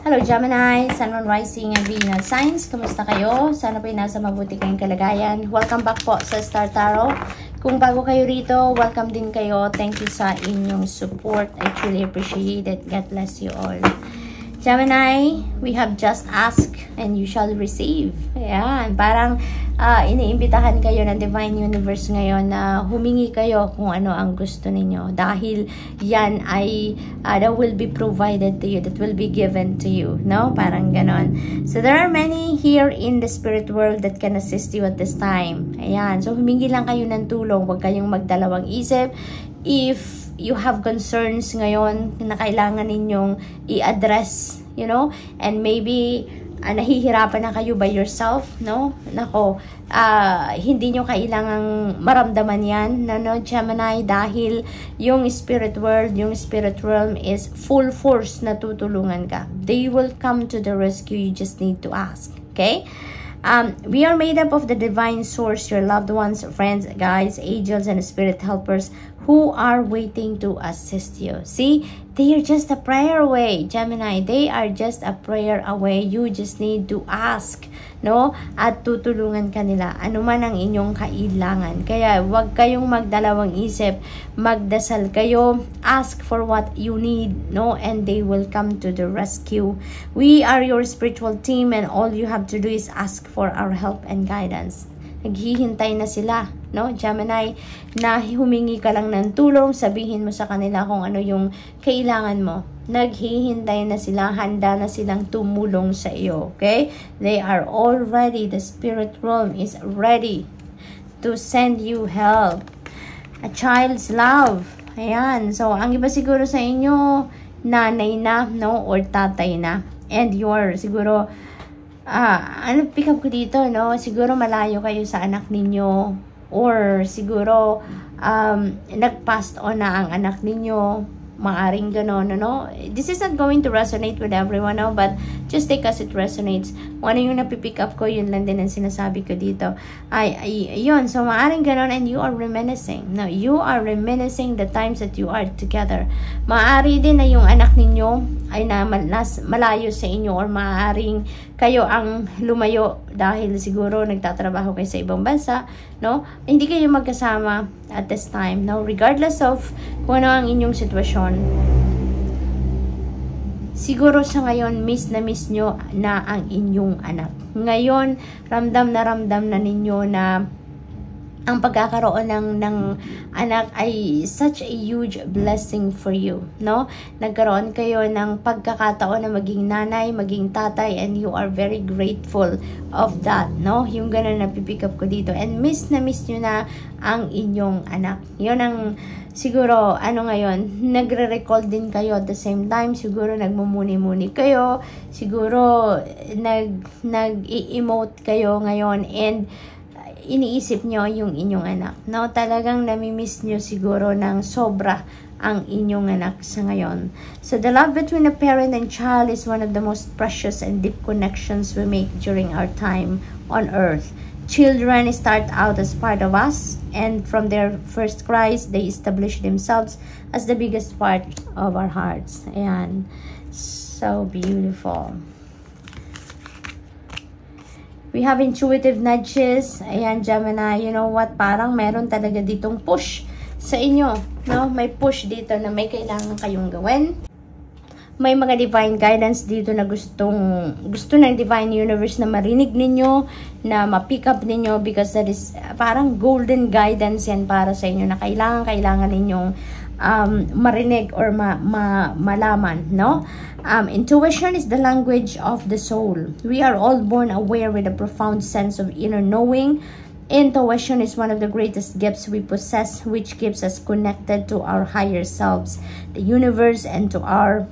Hello Gemini, Sun, Moon, Rising, and Venus signs. Kumusta kayo? Sana po nasa mabuti kayong kalagayan. Welcome back po sa Star Tarot. Kung bago kayo rito, welcome din kayo. Thank you sa inyong support. I truly appreciate it. God bless you all. Gemini, we have just asked and you shall receive. Ayan, parang iniimbitahan kayo ng Divine Universe ngayon na humingi kayo kung ano ang gusto ninyo. Dahil yan ay that will be provided to you, that will be given to you. No? Parang ganon. So there are many here in the spirit world that can assist you at this time. Ayan, so humingi lang kayo ng tulong. Huwag kayong magdalawang isip. If you have concerns ngayon na kailangan ninyong i-address, you know, and maybe nahihirapan na kayo by yourself, no? Nako, hindi nyo kailangang maramdaman yan, no, Gemini, dahil yung spirit world, yung spirit realm is full force na tutulungan ka. They will come to the rescue, you just need to ask, okay? We are made up of the divine source, your loved ones, friends, guides, angels, and spirit helpers who are waiting to assist you. See, they are just a prayer away, Gemini. They are just a prayer away. You just need to ask, no? At tutulungan kanila ano man ang inyong kailangan. Kaya wag kayong magdalawang isip, magdasal kayo, ask for what you need, no? And they will come to the rescue. We are your spiritual team and all you have to do is ask for our help and guidance. Naghihintay na sila, no, Gemini, na humingi ka lang ng tulong, sabihin mo sa kanila kung ano yung kailangan mo. Naghihintay na sila, handa na silang tumulong sa iyo, okay? They are all ready. The spirit realm is ready to send you help. A child's love. Ayan, so ang iba siguro sa inyo, nanay na, no, or tatay na. And you're siguro, ano pick up ko dito, no? Siguro malayo kayo sa anak ninyo or siguro nag-passed on na ang anak ninyo, maaring gano'n, no? This is not going to resonate with everyone, no? But just take as it resonates. Kung ano yung napipick up ko, yun lang din ang sinasabi ko dito. Yun, so maaring gano'n and you are reminiscing. No, you are reminiscing the times that you are together. Maari din na yung anak ninyo ay na malayo sa inyo or maaaring kayo ang lumayo dahil siguro nagtatrabaho kayo sa ibang bansa, no? Hindi kayo magkasama at this time, no? Regardless of kung ano ang inyong sitwasyon, siguro sa ngayon, miss nyo na ang inyong anak. Ngayon, ramdam na ninyo na ang pagkakaroon ng anak ay such a huge blessing for you, no? Nagkaroon kayo ng pagkakataon na maging nanay, maging tatay, and you are very grateful of that, no? Yung ganun na pipick up ko dito. And miss nyo na ang inyong anak. Yun ang siguro, ano ngayon, nagre-recall din kayo at the same time. Siguro nagmumuni-muni kayo. Siguro nag-i-emote kayo ngayon and iniisip nyo yung inyong anak. No, talagang namimiss nyo siguro ng sobra ang inyong anak sa ngayon. So the love between a parent and child is one of the most precious and deep connections we make during our time on earth. Children start out as part of us, and from their first cries, they establish themselves as the biggest part of our hearts. Ayan. So beautiful. We have intuitive nudges. Ayan, Gemini, you know what? Parang meron talaga ditong push sa inyo, no? May push dito na may kailangan kayong gawin. May mga divine guidance dito na gusto ng divine universe na marinig ninyo, na ma-pick up ninyo, because that is parang golden guidance yan para sa inyo na kailangan ninyong marinig or malaman, no? Intuition is the language of the soul. We are all born aware with a profound sense of inner knowing. Intuition is one of the greatest gifts we possess, which keeps us connected to our higher selves, the universe, and to our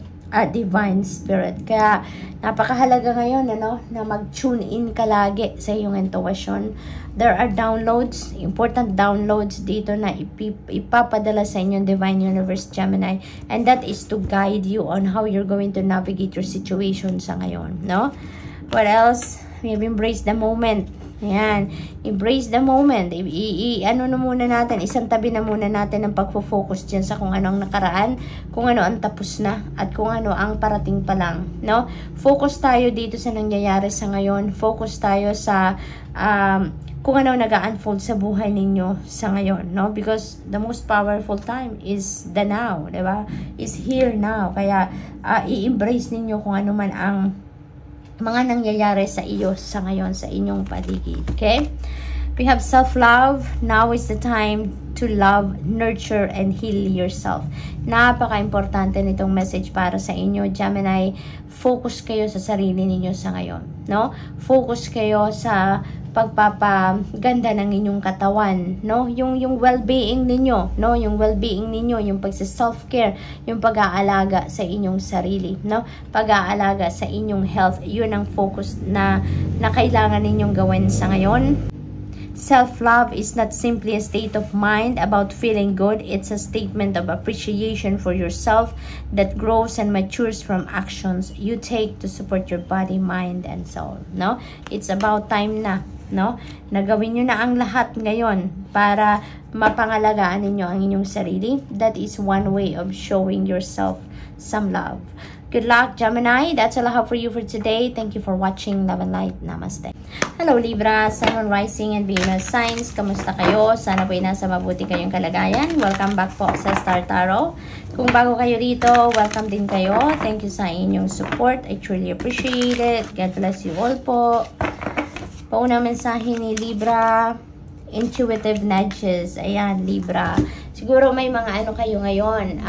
divine spirit. Kaya napakahalaga ngayon, ano, na mag-tune in ka lagi sa iyong intuition. There are downloads, important downloads dito na ipapadala sa inyong divine universe, Gemini, and that is to guide you on how you're going to navigate your situation sa ngayon, no? What else? Maybe embrace the moment. Ayan. Embrace the moment. Ano na muna natin, isang tabi na muna natin ang pagfo-focus dyan sa kung ano ang nakaraan, kung ano ang tapos na, at kung ano ang parating pa lang, no? Focus tayo dito sa nangyayari sa ngayon. Focus tayo sa kung ano nag-unfold sa buhay ninyo sa ngayon, no? Because the most powerful time is the now, diba? Is here now. Kaya, i-embrace ninyo kung ano man ang mga nangyayari sa iyo sa ngayon, sa inyong paligid. Okay? We have self-love. Now is the time to love, nurture, and heal yourself. Napaka-importante nitong message para sa inyo, Gemini. Focus kayo sa sarili ninyo sa ngayon, no? Focus kayo sa pagpapaganda ng inyong katawan, no? Yung well-being ninyo, no? Yung well-being ninyo, yung pagse-self-care, yung pag-aalaga sa inyong sarili, no? Pag-aalaga sa inyong health, yun ang focus na kailangan ninyong gawin sa ngayon. Self-love is not simply a state of mind about feeling good. It's a statement of appreciation for yourself that grows and matures from actions you take to support your body, mind, and soul. No? It's about time na, no? Nagawin nyo na ang lahat ngayon para mapangalagaan ninyo ang inyong sarili. That is one way of showing yourself some love. Good luck, Gemini. That's all I have for you for today. Thank you for watching. Love and light. Namaste. Hello, Libra, Sun, Moon, Rising, and Venus signs. Kamusta kayo? Sana po nasa mabuti kayong kalagayan. Welcome back po sa Star Tarot. Kung bago kayo dito, welcome din kayo. Thank you sa inyong support. I truly appreciate it. God bless you all po. Paunang mensahe ni Libra, intuitive nudges. Ayan, Libra. Siguro may mga ano kayo ngayon,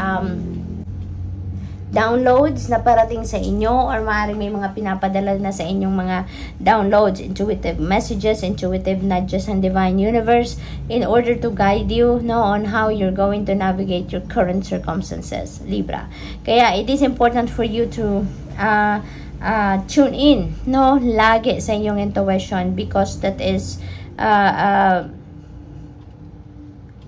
downloads na parating sa inyo, or maaaring may mga pinapadala na sa inyong mga downloads, intuitive messages, intuitive nudges, and divine universe in order to guide you, no, on how you're going to navigate your current circumstances, Libra. Kaya it is important for you to tune in, no, lagi sa inyong intuition, because that is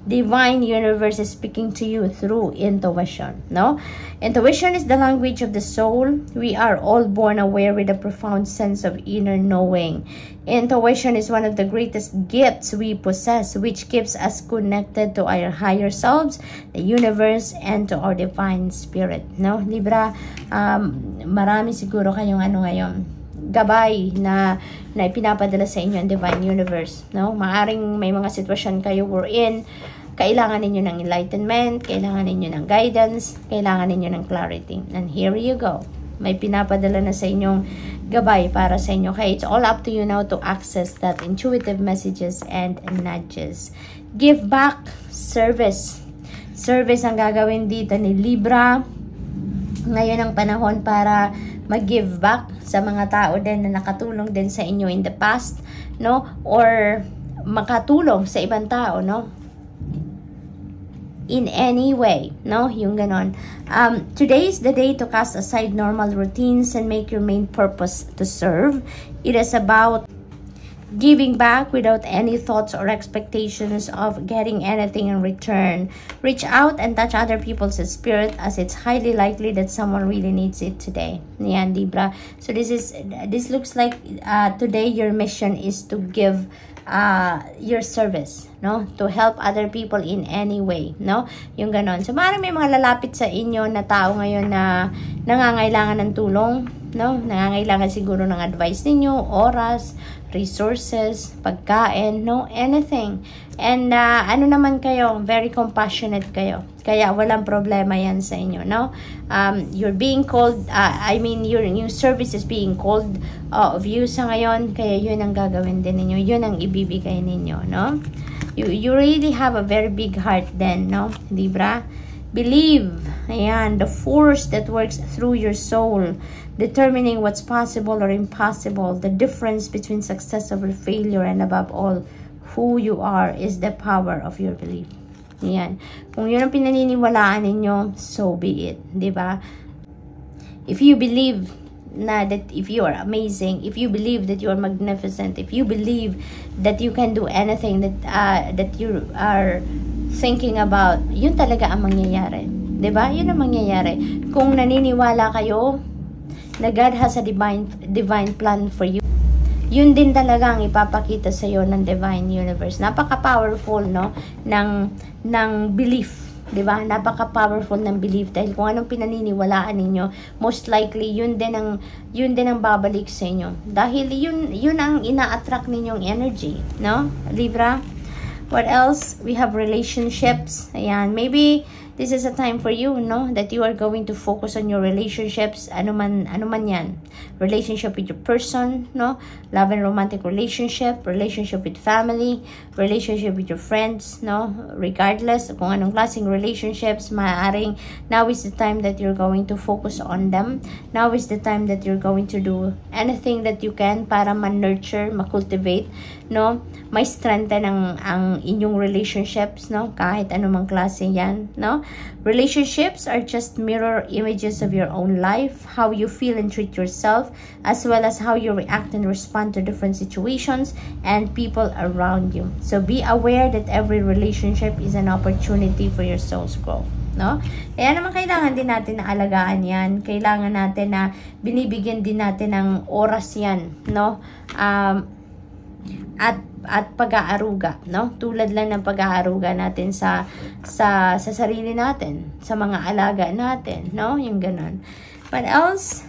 divine universe is speaking to you through intuition, no? Intuition is the language of the soul. We are all born aware with a profound sense of inner knowing. Intuition is one of the greatest gifts we possess, which keeps us connected to our higher selves, the universe, and to our divine spirit, no? Libra, marami siguro kayong ano ngayon, gabay na ipinapadala sa inyo ang divine universe, no? Maaring may mga sitwasyon kayo wherein kailangan ninyo ng enlightenment, kailangan ninyo ng guidance, kailangan ninyo ng clarity. And here you go. May pinapadala na sa inyong gabay para sa inyo. Okay, it's all up to you now to access that intuitive messages and nudges. Give back, service. Service ang gagawin dito ni Libra. Ngayon ang panahon para mag-give back sa mga tao din na nakatulong din sa inyo in the past, no? Or makatulong sa ibang tao, no? In any way, no? Yung ganon. Today is the day to cast aside normal routines and make your main purpose to serve. It is about giving back without any thoughts or expectations of getting anything in return. Reach out and touch other people's spirit, as it's highly likely that someone really needs it today. Yan, Libra. So this looks like today your mission is to give your service, no? To help other people in any way, no? Yung ganon. So, maaaring may mga lalapit sa inyo na tao ngayon na nangangailangan ng tulong, no? Nangangailangan siguro ng advice ninyo, oras, resources, pagkain, no? Anything. And ano naman kayo, very compassionate kayo. Kaya walang problema yan sa inyo, no? You're being called, your new service is being called of you sa ngayon. Kaya yun ang gagawin din ninyo. Yun ang ibibigay ninyo, no? You really have a very big heart then, no? Libra? Believe, ayan, the force that works through your soul, determining what's possible or impossible, the difference between success over failure, and above all, who you are is the power of your belief. Ayan. Kung yun ang pinaniniwalaan ninyo, so be it. Diba? If you believe that if you are amazing, if you believe that you are magnificent, if you believe that you can do anything that you are thinking about, yun talaga ang mangyayari. Diba? Yun ang mangyayari. Kung naniniwala kayo na God has a divine plan for you, yun din talaga ang ipapakita sa iyo ng Divine Universe. Napaka-powerful, no, ng belief, 'di ba? Napaka-powerful ng belief dahil kung anong pinaniniwalaan ninyo, most likely yun din ang babalik sa inyo. Dahil yun ang ina-attract ninyong energy, no? Libra. What else? We have relationships. Ayan, maybe this is a time for you, no, that you are going to focus on your relationships. Ano man yan. Relationship with your person, no? Love and romantic relationship with family, relationship with your friends, no? Regardless kung anong klaseng relationships, maaaring now is the time that you're going to focus on them. Now is the time that you're going to do anything that you can para ma-nurture, ma-cultivate, no? May strengthen ang inyong relationships, no? Kahit anumang klase yan, no? Relationships are just mirror images of your own life, how you feel and treat yourself, as well as how you react and respond to different situations and people around you. So be aware that every relationship is an opportunity for your soul's growth, no? Kaya naman kailangan din natin na alagaan yan. Kailangan natin na binibigyan din natin ng oras yan, no? At pag-aaruga, no? Tulad lang ng pag-aaruga natin sa sarili natin, sa mga alaga natin, no? Yung ganun. What else?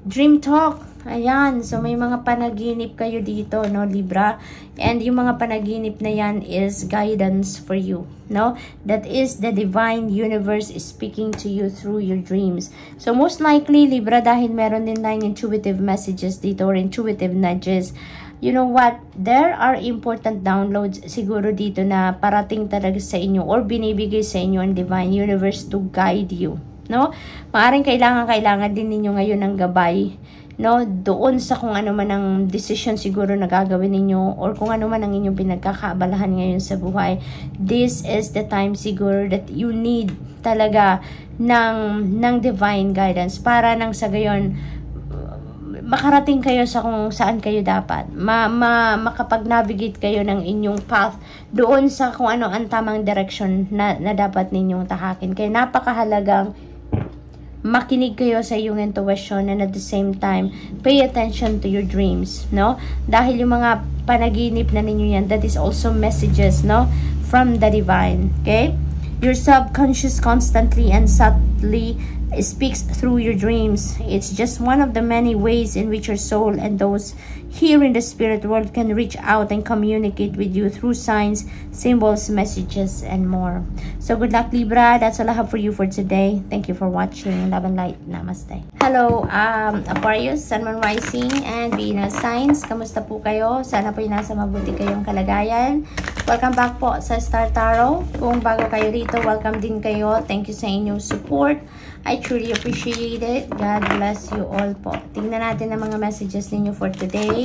Dream talk. Ayan, so may mga panaginip kayo dito, no, Libra? And yung mga panaginip na yan is guidance for you, no? That is the Divine Universe is speaking to you through your dreams. So most likely, Libra, dahil meron din tayong intuitive messages dito or intuitive nudges, you know what? There are important downloads siguro dito na parating talaga sa inyo or binibigay sa inyo ang Divine Universe to guide you, no? Maaring kailangan din ninyo ngayon ng gabay, no? Doon sa kung ano man ang decision siguro na gagawin ninyo or kung ano man ang inyong pinagkakaabalahan ngayon sa buhay. This is the time siguro that you need talaga ng divine guidance para nang sa gayon makarating kayo sa kung saan kayo dapat. Makapag-navigate kayo ng inyong path doon sa kung ano ang tamang direction na dapat ninyong tahakin. Kaya napakahalagang makinig kayo sa iyong intuition and at the same time, pay attention to your dreams, no? Dahil yung mga panaginip na ninyo yan, that is also messages, no? From the divine, okay? Your subconscious constantly and subtly speaks through your dreams. It's just one of the many ways in which your soul and those here in the spirit world can reach out and communicate with you through signs, symbols, messages, and more. So good luck, Libra. That's all I have for you for today. Thank you for watching. Love and light. Namaste. Hello, Aquarius, Sun, Moon, Rising, and Venus signs. Kamusta po kayo? Sana po nasa mabuti kayong kalagayan. Welcome back po sa Star Tarot. Kung bago kayo rito, welcome din kayo. Thank you sa inyong support. I truly appreciate it. God bless you all po. Tingnan natin ang mga messages ninyo for today.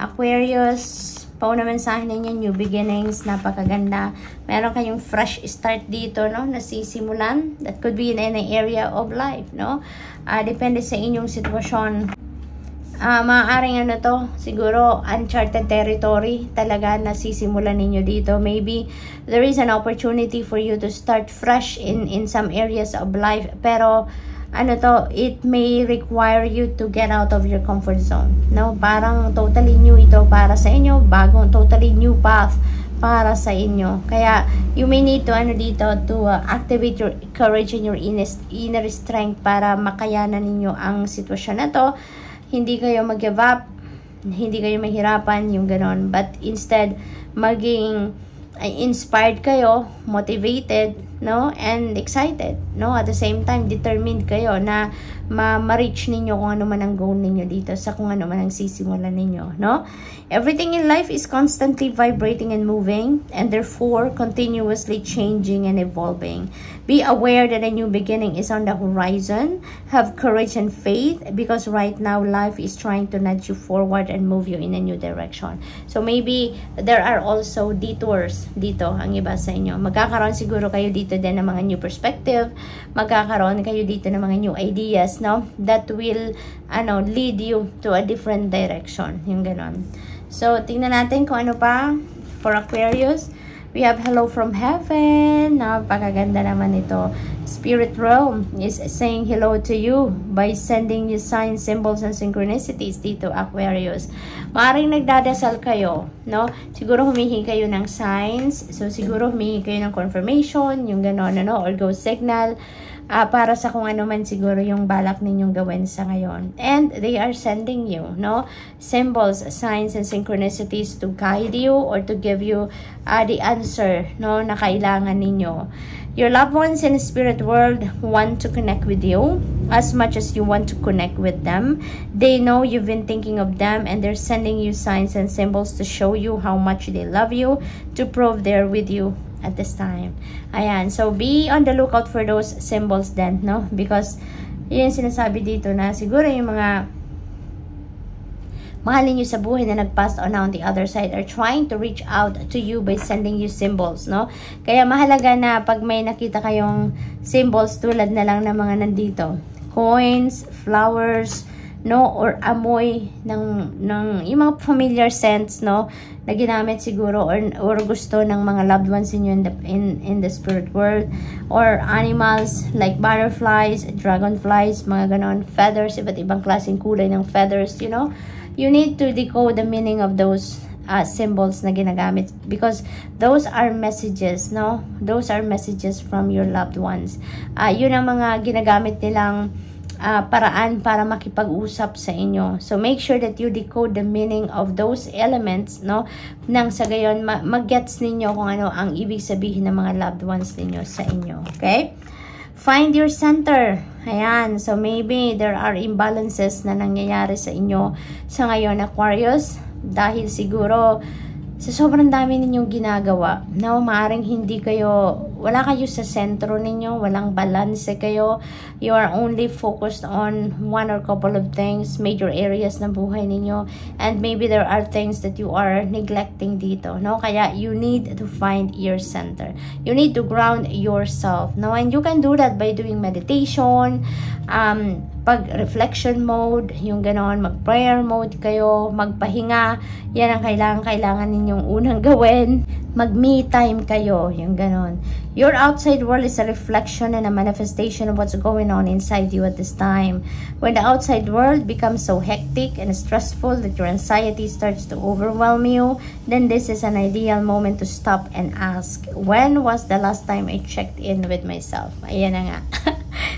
Aquarius, pauna mensahe ninyo, new beginnings, napakaganda. Meron kayong fresh start dito, no? Nasisimulan. That could be in any area of life, no? Depende sa inyong sitwasyon. Maaaring ano to, siguro uncharted territory talaga nasisimulan ninyo dito. Maybe there is an opportunity for you to start fresh in some areas of life, pero ano to, it may require you to get out of your comfort zone, no? Parang totally new ito para sa inyo, bagong totally new path para sa inyo. Kaya you may need to activate your courage and your inner strength para makayanan ninyo ang sitwasyon na to. Hindi kayo mag-give up, hindi kayo mahirapan, yung ganon. But instead, maging inspired kayo, motivated, no? And excited, no? At the same time, determined kayo na ma-reach ninyo kung ano man ang goal ninyo dito sa kung ano man ang sisimulan ninyo, no? Everything in life is constantly vibrating and moving, and therefore continuously changing and evolving. Be aware that a new beginning is on the horizon. Have courage and faith, because right now life is trying to nudge you forward and move you in a new direction. So maybe there are also detours dito ang iba sa inyo. Magkakaroon siguro kayo dito din ng mga new perspective. Magkakaroon kayo dito ng mga new ideas, no? That will lead you to a different direction. Yung ganon. So, tingnan natin kung ano pa for Aquarius. We have hello from heaven. Napakaganda naman ito. Spirit realm is saying hello to you by sending you signs, symbols, and synchronicities dito, Aquarius. Maaring nagdadasal kayo, no? Siguro humihingi kayo ng signs. So, siguro humihingi kayo ng confirmation, yung gano'n, ano, or go signal. Para sa kung ano man siguro yung balak ninyong gawin sa ngayon. And they are sending you, no? Symbols, signs, and synchronicities to guide you or to give you the answer, no? Na kailangan ninyo. Your loved ones in the spirit world want to connect with you as much as you want to connect with them. They know you've been thinking of them and they're sending you signs and symbols to show you how much they love you, to prove they're with you at this time. Ayan, so be on the lookout for those symbols then, no? Because yun sinasabi dito na siguro yung mga mahalin nyo sa buhay na nag-pass on the other side are trying to reach out to you by sending you symbols, no? Kaya mahalaga na pag may nakita kayong symbols tulad na lang ng mga nandito, coins, flowers, no, or amoy ng yung mga familiar scents, no, na ginamit siguro or gusto ng mga loved ones in the spirit world, or animals like butterflies, dragonflies, mga ganon, feathers, iba't ibang klaseng kulay ng feathers, you know. You need to decode the meaning of those symbols na ginagamit because those are messages, no? Those are messages from your loved ones. Yun ang mga ginagamit nilang paraan para makipag-usap sa inyo. So, make sure that you decode the meaning of those elements, no? Nang sa gayon, mag-gets ninyo kung ano ang ibig sabihin ng mga loved ones ninyo sa inyo. Okay? Find your center. Ayan. So, maybe there are imbalances na nangyayari sa inyo sa ngayon, Aquarius. Dahil siguro, sa sobrang dami ninyong ginagawa, na maaaring hindi kayo, wala kayo sa sentro ninyo, walang balance kayo, you are only focused on one or couple of things, major areas ng buhay ninyo, and maybe there are things that you are neglecting dito, no? Kaya you need to find your center. You need to ground yourself, no? And you can do that by doing meditation, pag-reflection mode, yung ganon, mag-prayer mode kayo, magpahinga, yan ang kailangan ninyong unang gawin. Mag-me time kayo, yung ganon. Your outside world is a reflection and a manifestation of what's going on inside you at this time. When the outside world becomes so hectic and stressful that your anxiety starts to overwhelm you, then this is an ideal moment to stop and ask, when was the last time I checked in with myself? Ayan na nga.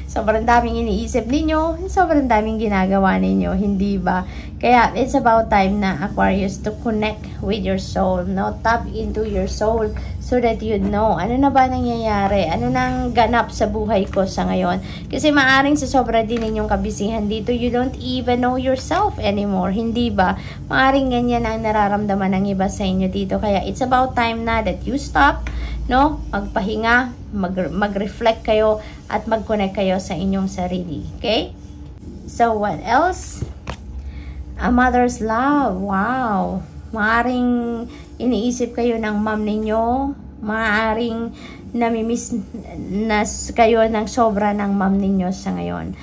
Sobrang daming iniisip ninyo, sobrang daming ginagawa ninyo, hindi ba? Kaya it's about time na, Aquarius, to connect with your soul, no? Tap into your soul so that you know ano na ba nangyayari, ano nang ganap sa buhay ko sa ngayon. Kasi maaring sa sobra din ninyong kabisihan dito, you don't even know yourself anymore, hindi ba? Maaring ganyan ang nararamdaman ng iba sa inyo dito. Kaya it's about time na that you stop, no? Magpahinga, mag-reflect kayo at mag-connect kayo sa inyong sarili. Okay? So, what else? A mother's love. Wow. Maaring iniisip kayo ng mom ninyo. Maaring namimiss na kayo ng sobra ng mom ninyo sa ngayon.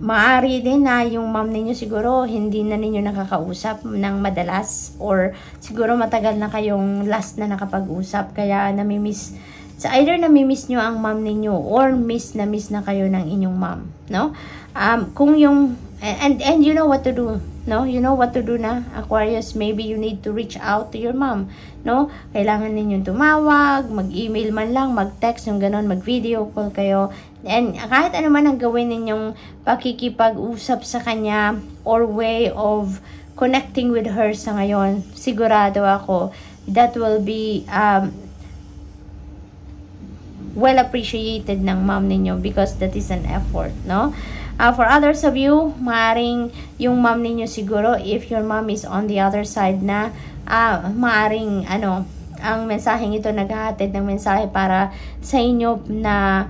Maari din na yung mom ninyo siguro hindi na ninyo nakakausap ng madalas or siguro matagal na kayong last na nakapag-usap kaya namimiss. So either namimiss nyo ang mom ninyo or miss na kayo ng inyong mom, no? Kung yung and you know what to do, no? You know what to do na, Aquarius. Maybe you need to reach out to your mom, no? Kailangan ninyong tumawag, mag-email man lang, mag-text, yung ganon, mag-video call kayo. And kahit ano man ang gawin ninyong pakikipag-usap sa kanya or way of connecting with her sa ngayon, sigurado ako that will be well appreciated ng mom ninyo because that is an effort, no? For others of you, maaring yung mom ninyo siguro, if your mom is on the other side na, maaring ang mensaheng ito naghahatid ng mensahe para sa inyo na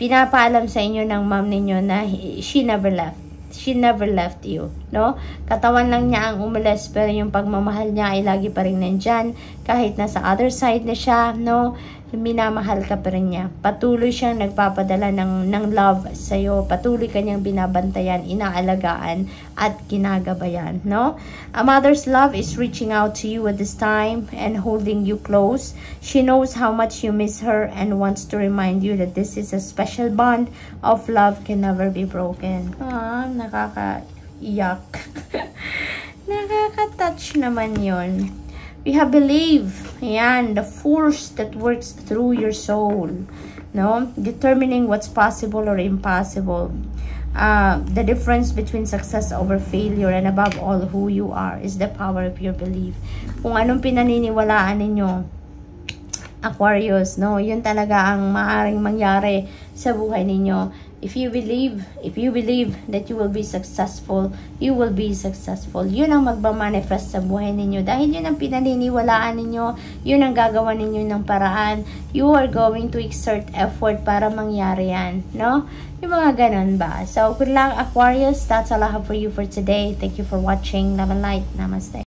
pinapaalam sa inyo ng mom ninyo na she never left. She never left you, no? Katawan lang niya ang umalis pero yung pagmamahal niya ay lagi pa rin nandyan kahit nasa other side na siya, no? minamahal ka pa rin niya. Patuloy siyang nagpapadala ng love sa'yo. Patuloy kanyang binabantayan, inaalagaan, at ginagabayan, no? A mother's love is reaching out to you at this time and holding you close. She knows how much you miss her and wants to remind you that this is a special bond of love can never be broken. Nakakaiyak. Nakaka-touch naman yun. We have belief, ayan, the force that works through your soul, no? Determining what's possible or impossible. The difference between success over failure and above all who you are is the power of your belief. Kung anong pinaniniwalaan ninyo, Aquarius, no? Yun talaga ang maaaring mangyari sa buhay ninyo. If you believe that you will be successful, you will be successful. Yun ang magmamanifest sa buhay ninyo. Dahil yun ang pinaniniwalaan ninyo, yun ang gagawa ninyo ng paraan. You are going to exert effort para mangyari yan, no? Yung mga ganun ba? So, good luck, Aquarius. That's all I have for you for today. Thank you for watching. Love and light. Namaste.